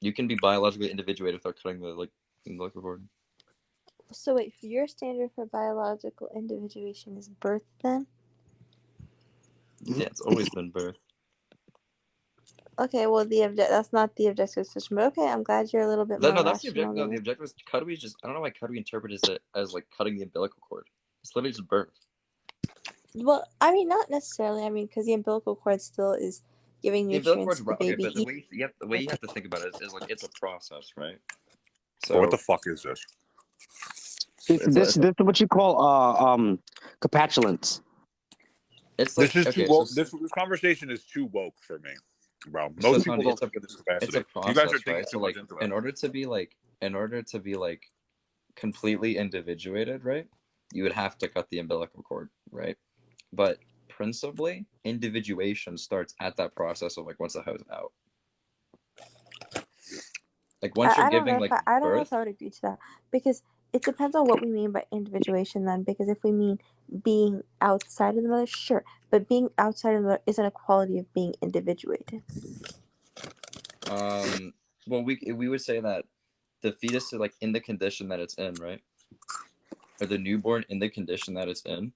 You can be biologically individuated without cutting the umbilical cord. So wait, your standard for biological individuation is birth then? Yeah, it's always been birth. Okay, well that's not the objective system, but okay, I'm glad you're a little bit more No, that's the rational. objective. No, the objective is Kudui just. I don't know why Kudui interprets it as like cutting the umbilical cord. It's literally just birth. Well, I mean, not necessarily. I mean, because the umbilical cord still is giving The umbilical nutrients to cord's the baby. okay, but the way you have to think about it is like it's a process, right? So what the fuck is this? This is what you call capitulants. It's like This is too woke. This conversation is too woke for me, bro. Most people don't think of this capacity. It's a process, you guys are thinking right? too much into it. In order to be like completely individuated, right? You would have to cut the umbilical cord, right? But principally, individuation starts at that process of like once the hoe's out. Like once you're giving like birth. I don't know if I would agree to that, because it depends on what we mean by individuation then, because if we mean being outside of the mother, sure, but being outside of the mother isn't a quality of being individuated. Well, we would say that the fetus is like in the condition that it's in, right? Or the newborn in the condition that it's in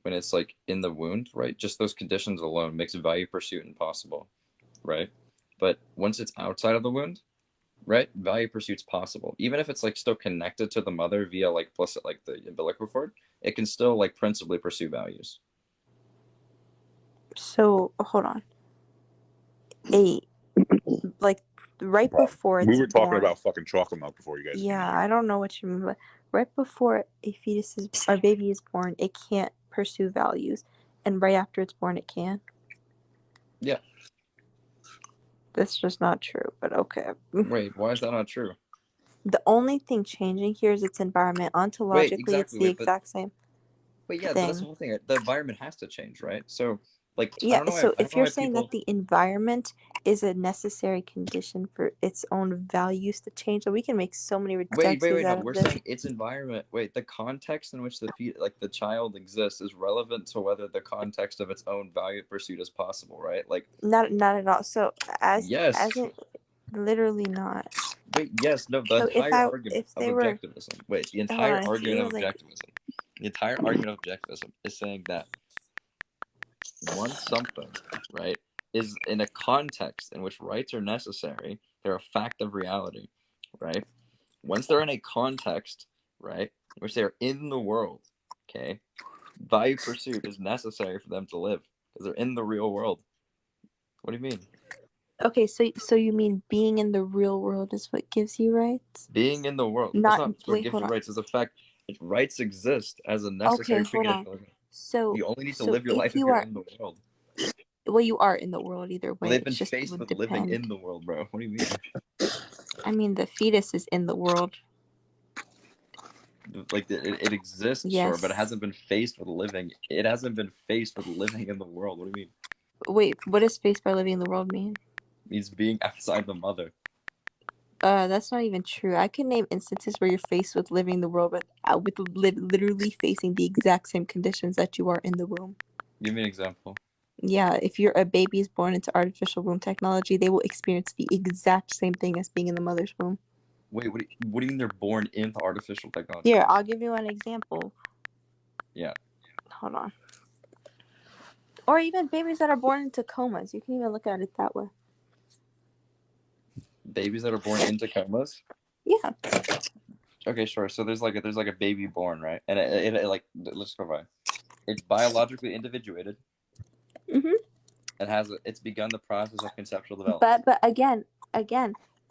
when it's like in the wound, right? Just those conditions alone makes value pursuit impossible, right? But once it's outside of the wound, right, value pursuit's possible. Even if it's like still connected to the mother via like the umbilical cord, it can still like principally pursue values. So hold on. Like right before it's we were talking born, about fucking chocolate milk before you guys. Yeah, I don't know what you mean, but right before a baby is born, it can't pursue values, and right after it's born, it can. Yeah. That's just not true, but okay. Wait, why is that not true? The only thing changing here is its environment. Ontologically, it's the exact same. Wait, yeah, but that's the whole thing. The environment has to change, right? So, like, yeah. So if you're saying that the environment is a necessary condition for its own values to change, so we can make so many redundancies wait, out no, we're of this. saying its environment. Wait, the context in which the child exists is relevant to whether the context of its own value pursuit is possible, right? Like, not at all. So as in, literally not. Wait, yes, no, the entire argument of objectivism. Wait, the entire argument of objectivism. The entire argument of objectivism is saying that once something, right, is in a context in which rights are necessary, they're a fact of reality, right? Once they're in a context, right, in which they're in the world, okay, value pursuit is necessary for them to live because they're in the real world. What do you mean? Okay, so you mean being in the real world is what gives you rights? Being in the world. That's not what gives you rights. It's a fact. Rights exist as a necessary precondition. So you only need to live your life if you're in the world. Well, you are in the world either way. Well, they've been faced with living in the world, bro. What do you mean? I mean, the fetus is in the world. Like it exists, yes. Sure, but it hasn't been faced with living. It hasn't been faced with living in the world. What do you mean? Wait, what does faced by living in the world mean? It means being outside the mother. That's not even true. I can name instances where you're faced with living the world, but with literally facing the exact same conditions that you are in the womb. Give me an example. Yeah, if a baby is born into artificial womb technology, they will experience the exact same thing as being in the mother's womb. Wait, what do you mean they're born into artificial technology? Here, I'll give you an example. Yeah. Hold on. Or even babies that are born into comas. You can even look at it that way. Babies that are born into comas? Yeah. Okay, sure. So there's like a baby born, right? And it like, let's go by. It's biologically individuated. Mm-hmm. It's begun the process of conceptual development. But again,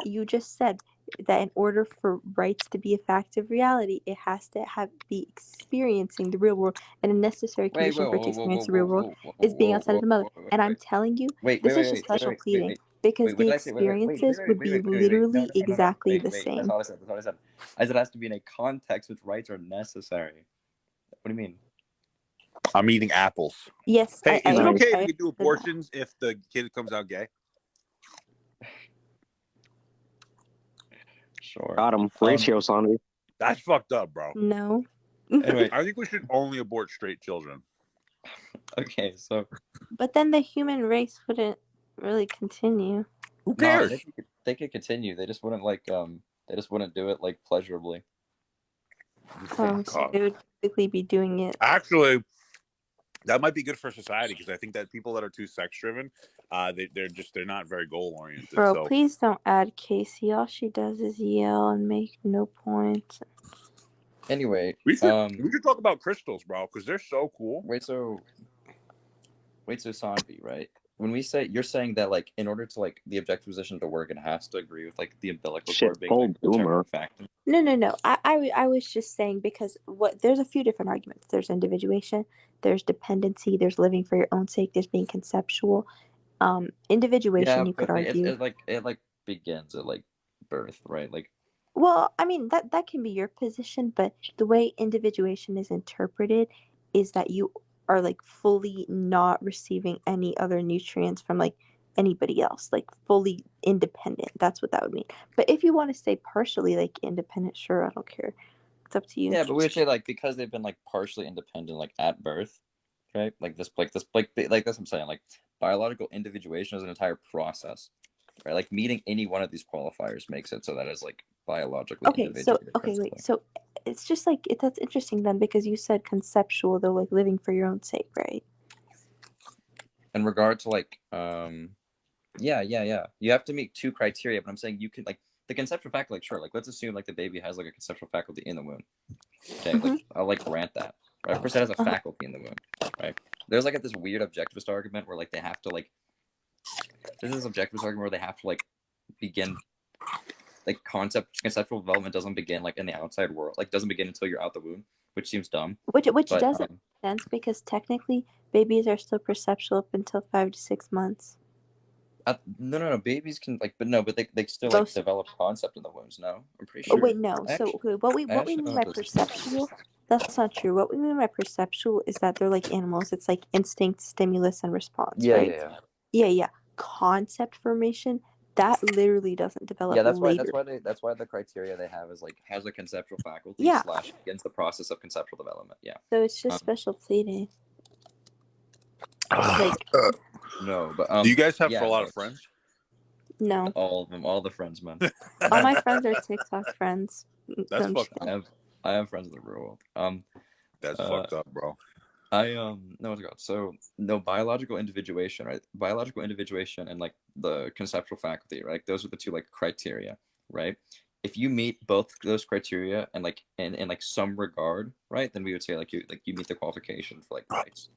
you just said that in order for rights to be a fact of reality, it has to be experiencing the real world, and a necessary condition for it to experience the real world is being outside of the mother. And I'm telling you, this is just special pleading, because the experiences would be literally exactly the same. That's all I said. As it has to be in a context which rights are necessary. What do you mean? I'm eating apples. Yes. Hey, is it okay if you do abortions if the kid comes out gay? Sure. Got him. Ratios on it. That's fucked up, bro. No. Anyway, I think we should only abort straight children. Okay, so. But then the human race wouldn't really continue. Who cares? they could continue. They just wouldn't they just wouldn't do it like pleasurably. So they would basically be doing it. Actually, that might be good for society because I think that people that are too sex driven, they're not very goal oriented. Bro, so. Please don't add Casey. All she does is yell and make no points. Anyway, we should talk about crystals, bro, because they're so cool. Wait, so Sanvi, right? When we say, you're saying that like in order to like the objective position to work, it has to agree with like the umbilical cord being the factor. No. I was just saying because there's a few different arguments. There's individuation, there's dependency, there's living for your own sake, there's being conceptual. Individuation, you could argue. It begins at like birth, right? Like. Well, I mean that can be your position, but the way individuation is interpreted is that you are like fully not receiving any other nutrients from like anybody else, like fully independent. That's what that would mean. But if you want to say partially like independent, sure, I don't care. It's up to you. Yeah, but we would say like because they've been like partially independent like at birth, right? Like that's what I'm saying. Like biological individuation is an entire process, right? Like meeting any one of these qualifiers makes it so that it's like biologically individuated. Wait. So it's just like that's interesting then because you said conceptual though, like living for your own sake, right? In regard to like yeah. You have to meet two criteria, but I'm saying you can like the conceptual faculty, like sure, like let's assume like the baby has like a conceptual faculty in the womb. Okay, like I'll like grant that. Right? Of course it has a faculty in the womb, right? There's like this weird objectivist argument where like they have to like there's this objectivist argument where they have to like begin like conceptual development doesn't begin like in the outside world, like doesn't begin until you're out the womb, which seems dumb. Which doesn't make sense because technically babies are still perceptual up until 5 to 6 months. No, babies can like, but they still like develop concept in the wombs. No, I'm pretty sure. Oh wait, no. What we mean by perceptual, that's not true. What we mean by perceptual is that they're like animals. It's like instinct, stimulus, and response. Yeah. Concept formation. That literally doesn't develop. Yeah, that's why the criteria they have is like has a conceptual faculty / begins the process of conceptual development. Yeah. So it's just special pleading. No, but do you guys have a lot of friends? No. All of them, all the friends, man. All my friends are TikTok friends. That's fucked up. I have friends in the real world. That's fucked up, bro. No, what's it called? So no biological individuation, right? Biological individuation and like the conceptual faculty, right? Those are the two like criteria, right? If you meet both those criteria and like in like some regard, right, then we would say like you meet the qualification for like rights.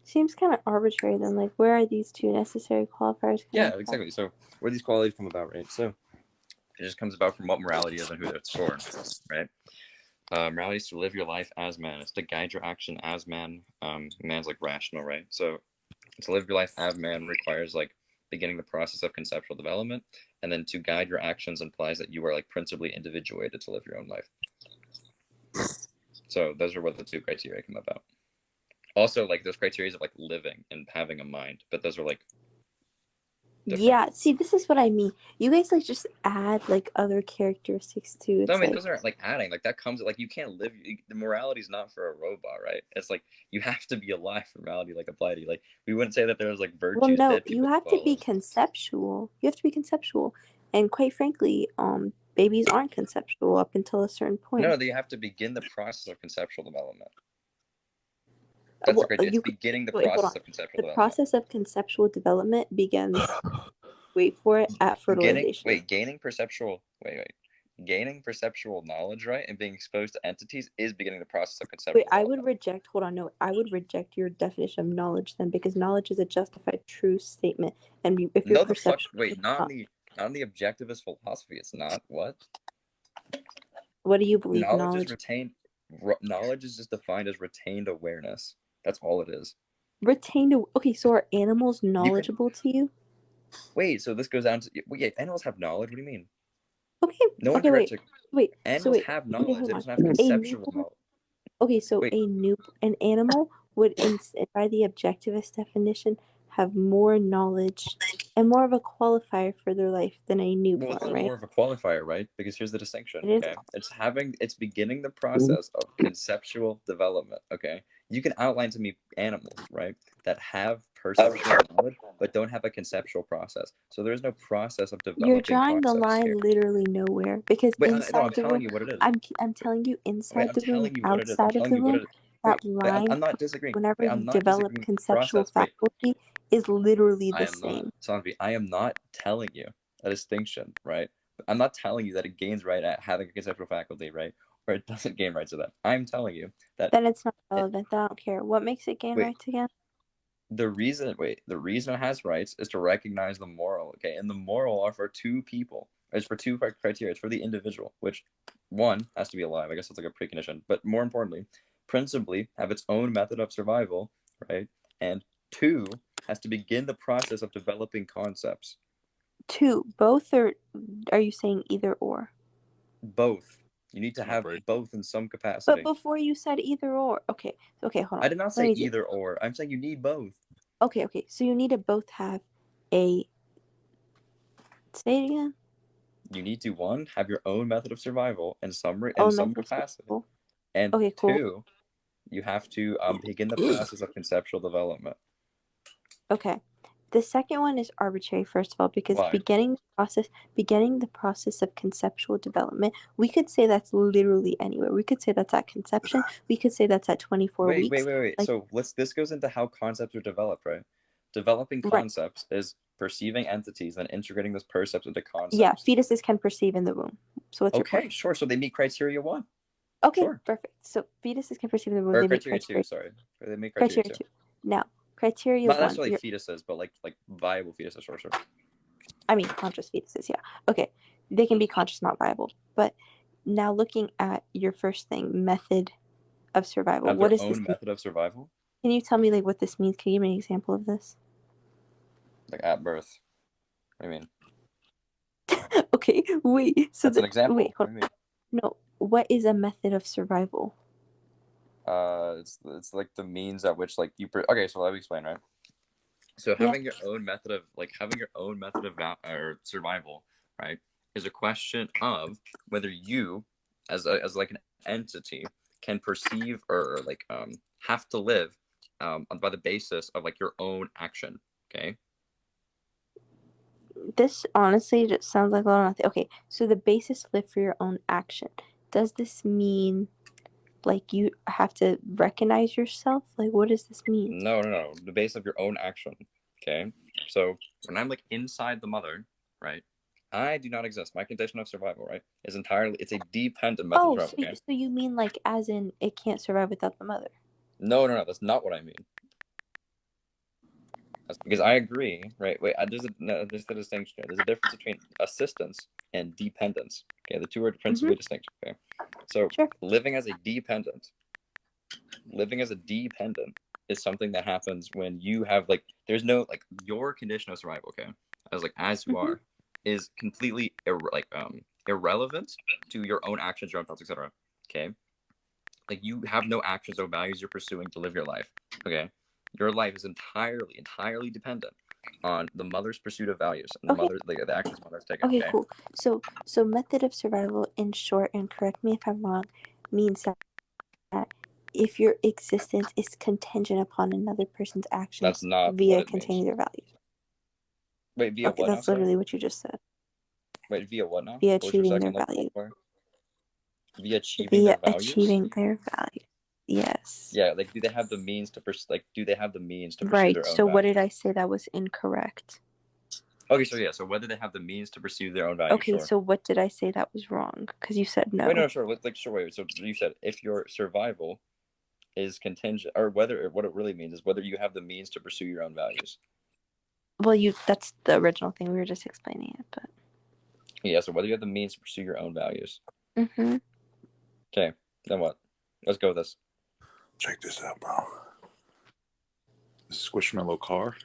Seems kind of arbitrary then. Like, where are these two necessary qualifiers? Yeah, exactly. So where these qualities come about, right? So it just comes about from what morality is and who it's for, right? Morality is to live your life as man. It's to guide your action as man. Man's like rational, right? So to live your life as man requires like beginning the process of conceptual development, and then to guide your actions implies that you are like principally individuated to live your own life. So those are what the two criteria come about. Also, like those criteria of like living and having a mind, but those are like different. Yeah, see, this is what I mean. You guys like just add like other characteristics too. No, I mean those aren't like adding. Like that comes like you can't live. The morality is not for a robot, right? It's like you have to be alive for morality like apply to you. Like we wouldn't say that there's like virtues. Well, no, you have to be conceptual. You have to be conceptual, and quite frankly, babies aren't conceptual up until a certain point. No, they have to begin the process of conceptual development. That's it's beginning the process of conceptual development. The process of conceptual development begins, wait for it, at fertilization. Gaining perceptual knowledge, right, and being exposed to entities is beginning the process of conceptual development. I would reject your definition of knowledge then, because knowledge is a justified true statement. And if your perception... not on the objectivist philosophy, it's not. What? What do you believe knowledge is retained? Knowledge is just defined as retained awareness. That's all it is. Okay, so are animals knowledgeable to you? Wait, so this goes down to animals have knowledge. What do you mean? Okay, wait. Animals have knowledge. They don't have conceptual knowledge. Okay, so an animal would, by the objectivist definition, have more knowledge and more of a qualifier for their life than a newborn, right? More of a qualifier, right? Because here's the distinction. Okay, it's beginning the process of conceptual development. Okay, you can outline to me animals, right, that have perception of knowledge, but don't have a conceptual process. So there is no process of developing. You're drawing the concepts line here. literally nowhere because Wait, no, inside I'm the telling room, you what it is. I'm telling you inside I'm the room, telling you what it is. I'm outside of telling the you what room, it is. that Wait, line, I'm not disagreeing. whenever Wait, I'm you not develop disagreeing with conceptual process. Wait, faculty, is literally I the am not, same. Sanvi, I am not telling you a distinction, right? I'm not telling you that it gains right at having a conceptual faculty, right? Or it doesn't gain rights to that. I'm telling you that. Then it's not relevant. Then I don't care. What makes it gain Wait. rights again? The reason it has rights is to recognize the moral, okay? And the moral are for two people. It's for two criteria. It's for the individual, which one has to be alive. I guess that's like a precondition. But more importantly, principally have its own method of survival, right? And two has to begin the process of developing concepts. Two, both, or are you saying either or? Both. You need to have both in some capacity. But before you said either or. Okay, hold on. I did not say either or. I'm saying you need both. Okay. So you need to both have a. Say it again. You need to, one, have your own method of survival in some capacity. And okay, cool. Two, you have to begin the process of conceptual development. Okay. The second one is arbitrary, first of all, because Why? beginning the process of conceptual development, we could say that's literally anywhere. We could say that's at conception. We could say that's at 24 weeks. Wait. Like, so this goes into how concepts are developed, right? Developing concepts is perceiving entities and integrating those percepts into concepts. Yeah, fetuses can perceive in the womb. So what's your point? Sure. So they meet criteria 1. Okay, sure. Perfect. So fetuses can perceive in the womb. Or they criteria meet criteria 2, sorry. They meet criteria 2. Now, criteria not 1. Not necessarily fetuses, but like viable fetuses, sure. I mean, conscious fetuses, yeah. Okay, they can be conscious, not viable. But now looking at your first thing, method of survival. What is this? Method of survival? Can you tell me like what this means? Can you give me an example of this? Like at birth. What do you mean? Okay, wait. So that's an example. Wait, hold on. No, what is a method of survival? It's like the means at which like you. Okay, so let me explain, right? So having your own method of or survival, right, is a question of whether you, as like an entity, can perceive or like have to live by the basis of like your own action. Okay. This honestly just sounds like a lot of nothing. Okay, so the basis to live for your own action. Does this mean like you have to recognize yourself? Like what does this mean? No. The base of your own action. Okay. So when I'm like inside the mother, right? I do not exist. My condition of survival, right, is entirely, it's a dependent method of survival. Okay? So you mean like as in it can't survive without the mother? No, that's not what I mean. That's because I agree, right? Wait, there's a distinction here. There's a difference between assistance and dependence. Okay, the two are principally distinct. Okay, so living as a dependent is something that happens when you have like, there's no like your condition of survival. Okay, as you are, is completely irrelevant to your own actions, your own thoughts, etc. Okay, like you have no actions or values you're pursuing to live your life. Okay. Your life is entirely dependent on the mother's pursuit of values and the actions the mother's taken. Okay, cool. So method of survival, in short, and correct me if I'm wrong, means that if your existence is contingent upon another person's actions, that's not via containing their values. Wait, via what? That's literally what you just said. Wait, via what now? Via achieving their values. Via achieving their values. Achieving their values. Yes. Yeah, like do they have the means to pursue their own values? So what did I say that was incorrect? Okay, so whether they have the means to pursue their own values. Okay, so what did I say that was wrong? Because you said no. Wait, no, sure. Wait. So you said if your survival is contingent, or what it really means is whether you have the means to pursue your own values. Well, that's the original thing. We were just explaining it, but. Yeah, so whether you have the means to pursue your own values. Mm-hmm. Okay, then what? Let's go with this. Check this out, bro. Squishmallow car.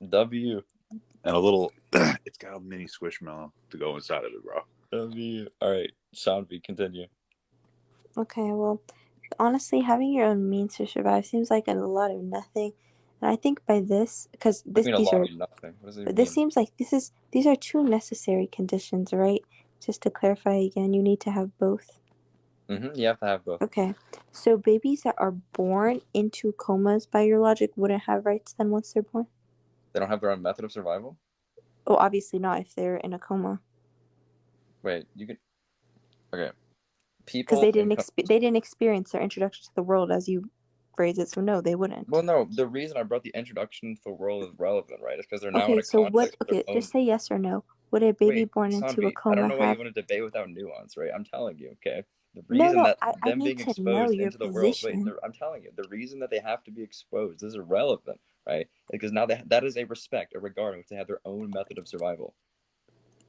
W. And a little, it's got a mini Squishmallow to go inside of it, bro. W. All right, Soundbeat, continue. Okay, well, honestly, having your own means to survive seems like a lot of nothing. And I think by this, because these seems like these are two necessary conditions, right? Just to clarify again, you need to have both. You have to have both. Okay, so babies that are born into comas, by your logic, wouldn't have rights then once they're born? They don't have their own method of survival? Oh, obviously not if they're in a coma. Wait, you can... Okay. Because they didn't experience their introduction to the world, as you phrase it, so no, they wouldn't. Well, no, the reason I brought the introduction to the world is relevant, right? It's because they're now in a context just say yes or no. Would a baby born into a coma I don't know why have... you want to debate without nuance, right? I'm telling you, okay? The No, reason that I them need being to know exposed your into the world, position. I'm telling you, the reason that they have to be exposed is irrelevant, right? Because now that is a respect, a regard in which they have their own method of survival.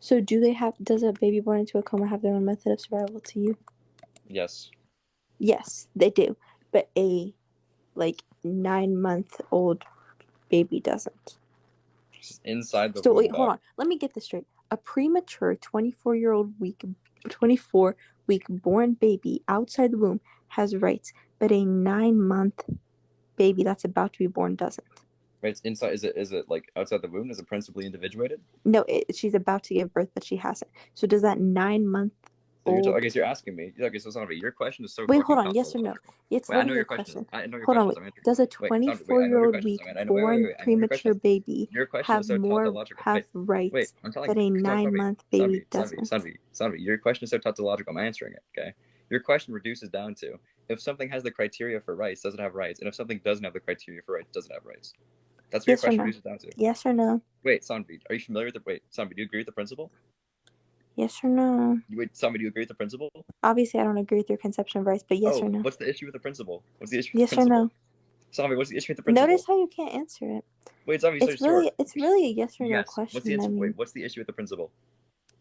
So does a baby born into a coma have their own method of survival to you? Yes. Yes, they do. But a 9-month-old baby doesn't. Just inside the So womb. wait, hold on. Let me get this straight. A premature 24-week born baby outside the womb has rights, but a 9-month baby that's about to be born doesn't. Right, it's inside. Is it like outside the womb? Is it principally individuated? No, she's about to give birth, but she hasn't. So does that 9-month old... I guess you're asking me. Okay, so Sanvi, your question is so... Wait, hold on. Yes or no? It's I know your question. I know your hold questions. on, wait. Does a 24-week born premature baby have rights that a 9-month baby doesn't? Sanvi, your question is so tautological. I'm answering it, okay? Your question reduces down to, if something has the criteria for rights, does it have rights? And if something doesn't have the criteria for rights, does it have rights? That's what your question reduces down to. Yes or no? Wait, Sanvi, are you familiar with Sanvi, do you agree with the principle? Yes or no? Wait, Sanvi, do you agree with the principle? Obviously, I don't agree with your conception of rights, but yes or no? What's the issue with the principle? What's the issue with the principle? Yes or no? Sanvi, what's the issue with the principle? Notice how you can't answer it. Wait, Sanvi, it's really a yes or no question. What's the issue with the principle?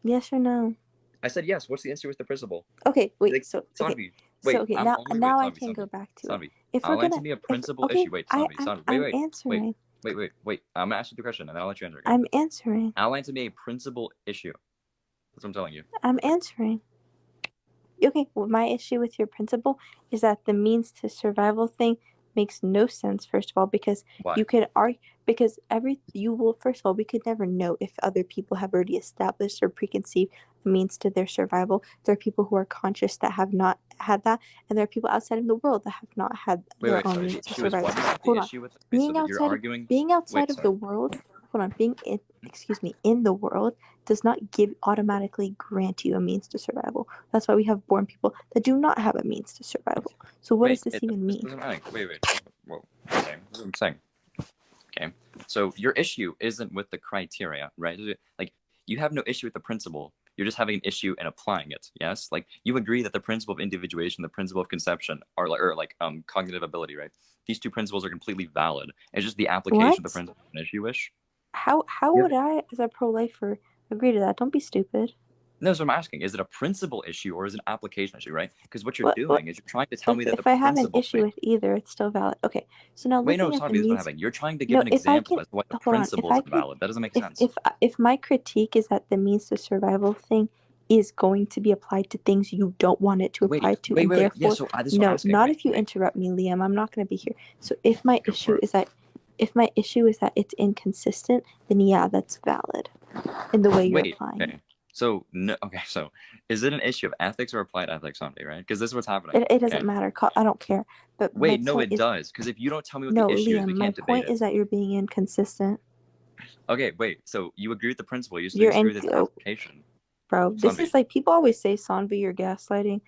Yes or no? I said yes. What's the issue with the principle? Okay, wait. Sanvi, now I can go back to Sanvi, it. If we're gonna be a principal issue. Wait, Sanvi, I'm answering. Wait. I'm gonna ask you the question, and then I'll let you answer. I'm answering. Outline to me a principal issue. That's what I'm telling you. I'm answering. Okay, well, my issue with your principle is that the means to survival thing makes no sense, first of all, because you could argue, because first of all, we could never know if other people have already established or preconceived the means to their survival. There are people who are conscious that have not had that, and there are people outside of the world that have not had their own means to survival. Hold on. Being outside of the world, in the world does not automatically grant you a means to survival. That's why we have born people that do not have a means to survival. So what does this even mean? Wait. Well, okay. This is what I'm saying. Okay. So your issue isn't with the criteria, right? Like, you have no issue with the principle. You're just having an issue in applying it. Yes. Like, you agree that the principle of individuation, the principle of conception, are cognitive ability, right? These two principles are completely valid. It's just the application of the principle an issue-ish. How would I, as a pro-lifer, agree to that? Don't be stupid. No, so I'm asking, is it a principle issue or is it an application issue, right? Because what you're doing is you're trying to tell me that if I have an issue with either, it's still valid. Okay, so now wait, no, it's not what happening. You're trying to give an example as to why the principle is valid. That doesn't make sense. If my critique is that the means to survival thing is going to be applied to things you don't want it to apply to, and therefore, yeah, so not if you interrupt me, Liam. I'm not going to be here. So if my issue is that it's inconsistent, then yeah, that's valid in the way you're applying. Okay. So is it an issue of ethics or applied ethics, Sanvi, right? Because this is what's happening. It doesn't matter. I don't care. But wait, no, it does. Because if you don't tell me what the issue is, we can't debate it. My point is that you're being inconsistent. Okay, wait. So you agree with the principle? You still agree with this application? Bro, this is like, people always say, Sanvi, you're gaslighting.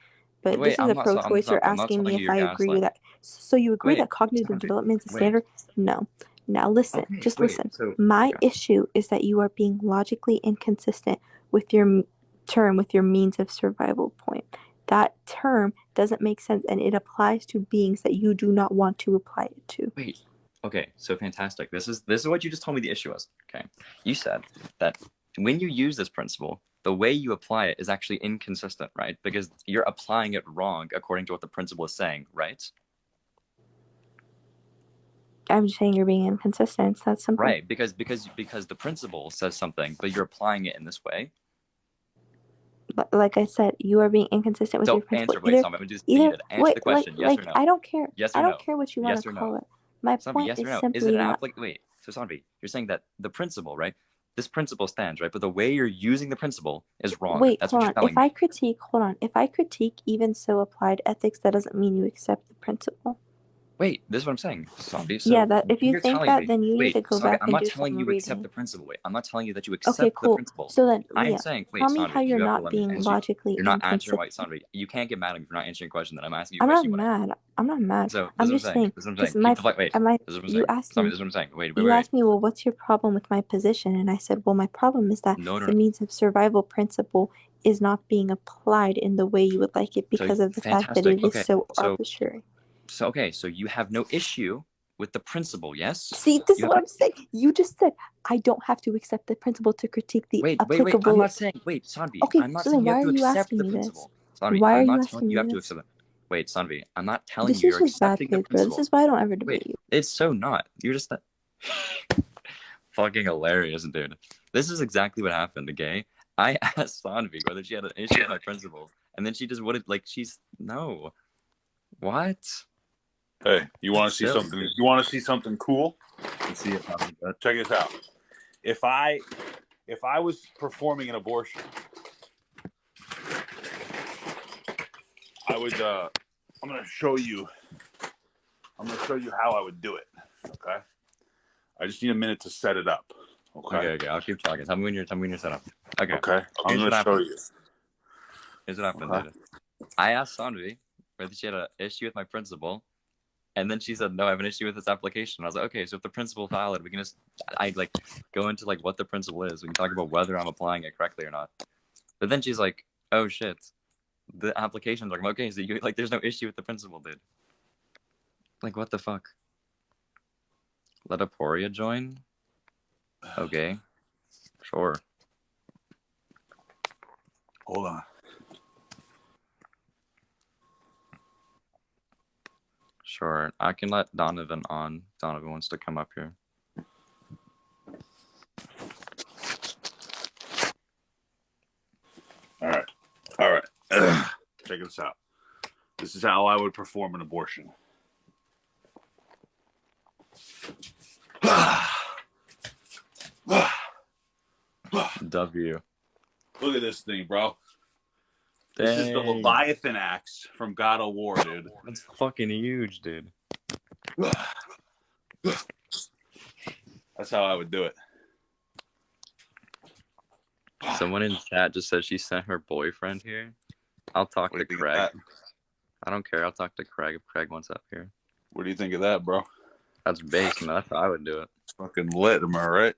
But this is a pro-choice. You're asking me if I agree with that. So you agree that cognitive development is a standard? No. Now listen. Listen. So, my issue is that you are being logically inconsistent with your means of survival point. That term doesn't make sense, and it applies to beings that you do not want to apply it to. Wait. Okay, so fantastic. This is what you just told me the issue was. Okay. You said that when you use this principle, the way you apply it is actually inconsistent, right? Because you're applying it wrong according to what the principle is saying, right? I'm just saying you're being inconsistent. It's that simple. Right, because the principle says something, but you're applying it in this way. But like I said, you are being inconsistent with your principle. Answer the question. Yes or no? I don't care. Yes or I no? don't care what you want to call it. My point is simply Wait, so Sanvi, you're saying that the principle, right? this principle stands, right? But the way you're using the principle is wrong. Wait, That's hold what on. you're telling me. If I critique even so applied ethics, that doesn't mean you accept the principle. Wait, this is what I'm saying, Zombie. So Yeah, that if you you're think telling that, me, then you need wait, to go Zombie, back I'm and not do telling some you reading. accept the principle. Wait, I'm not telling you that you Okay, accept the cool. principle. So then, I'm Leah, saying, wait, tell me Zombie, how you're you have to not let me being answer. logically You're not answering inconsistent. why, Zombie. You can't get mad at me for not answering your question. That I'm asking you a I'm not question. mad. I'm not mad. So I'm this is just what I'm saying. saying. This is what I'm Because saying. my, Keep the fight. Wait, am I, this is what I'm you saying. asked Zombie, me, this is what I'm saying. Wait, you asked me, well, what's your problem with my position? And I said, well, my problem is that No, the means of survival principle is not being applied in the way you would like it because of the fact that it is so arbitrary. So you have no issue with the principle, yes? See, this is what I'm saying. You just said I don't have to accept the principle to critique the applicable. I'm not saying. Wait, Sanvi. Okay, I'm not so saying then why you are have you to accept asking the me principle. this? Sanvi, Why I'm are you not asking telling me you have to this? accept it. Wait, Sanvi, I'm not telling This you is you're just bad accepting the faith, bro. principle. This is why I don't ever debate you. It's so not. You're just fucking hilarious, dude. This is exactly what happened, okay? I asked Sanvi whether she had an issue with my principle, and then she just wouldn't, like, no. What? Hey, you want to see something? Dude. You want to see something cool? Let's see it. Check this out. If I was performing an abortion, I would. I'm gonna show you how I would do it. Okay. I just need a minute to set it up. Okay. I'll keep talking. Tell me when you're set up. Okay. I'm gonna show you. Here's what happened, dude. I asked Sanvi whether she had an issue with my principle, and then she said, no, I have an issue with this application. I was like, okay, so if the principle is valid, we can just, go into, what the principle is. We can talk about whether I'm applying it correctly or not. But then she's like, oh, shit. The application's like, okay, so you, there's no issue with the principle, dude. What the fuck? Let Aporia join? Okay. Sure. Hold on. Sure. I can let Donovan on. Donovan wants to come up here. All right. Check this out. This is how I would perform an abortion. W. Look at this thing, bro. This is the Leviathan axe from God of War, dude. That's fucking huge, dude. That's how I would do it. Someone in chat just said she sent her boyfriend here. I'll talk to Craig. I don't care. I'll talk to Craig if Craig wants up here. What do you think of that, bro? That's base, man. That's how I would do it. It's fucking lit, am I right?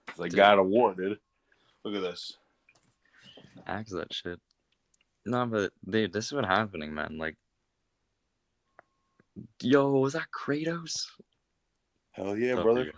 It's like God of War, dude. Look at this. Axe that shit. No, but dude, this is what's happening, man. Yo, is that Kratos? Hell yeah, brother.